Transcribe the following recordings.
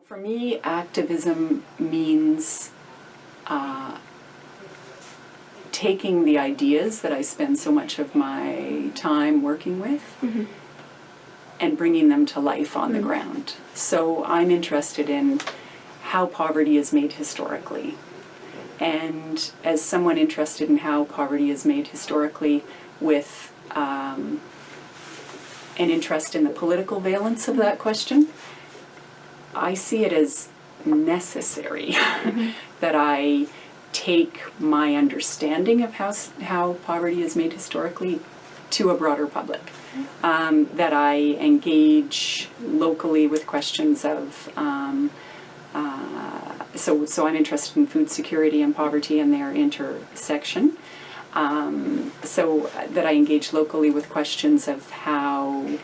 For me, activism means taking the ideas that I spend so much of my time working with and bringing them to life on the ground. So I'm interested in how poverty is made historically. And as someone interested in how poverty is made historically with an interest in the political valence of that question, I see it as necessary that I take my understanding of how poverty is made historically to a broader public. That I engage locally with questions of, so I'm interested in food security and poverty and their intersection. So that I engage locally with questions of how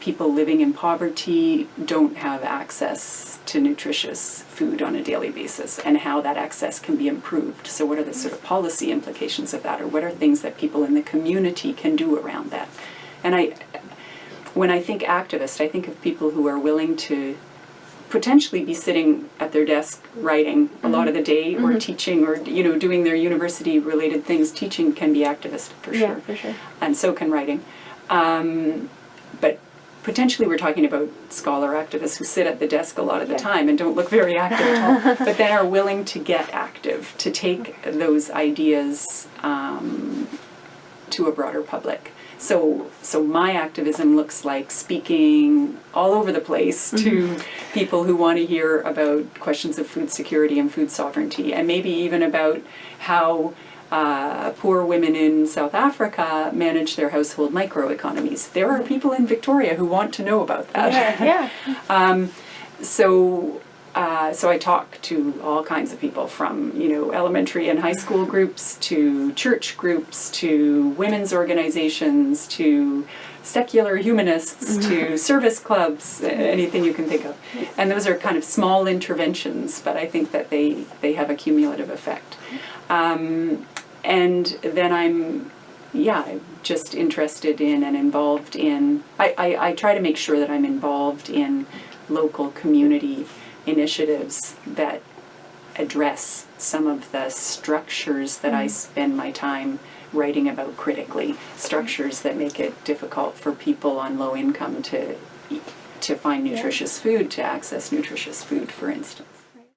people living in poverty don't have access to nutritious food on a daily basis, and how that access can be improved. So what are the sort of policy implications of that, or what are things that people in the community can do around that? And when I think activist, I think of people who are willing to potentially be sitting at their desk writing a lot of the day, or teaching, or doing their university related things. Teaching can be activist for sure. Yeah, for sure. And so can writing. But potentially we're talking about scholar activists who sit at the desk a lot of the time and don't look very active at all, but then are willing to get active, to take those ideas to a broader public. So my activism looks like speaking all over the place to people who want to hear about questions of food security and food sovereignty, and maybe even about how poor women in South Africa manage their household microeconomies. There are people in Victoria who want to know about that. Yeah. So I talk to all kinds of people, from elementary and high school groups to church groups to women's organizations to secular humanists to service clubs, anything you can think of. And those are kind of small interventions, but I think that they have a cumulative effect. And then I'm just interested in and involved in, I try to make sure that I'm involved in local community initiatives that address some of the structures that I spend my time writing about critically, structures that make it difficult for people on low income to find nutritious food, to access nutritious food, for instance.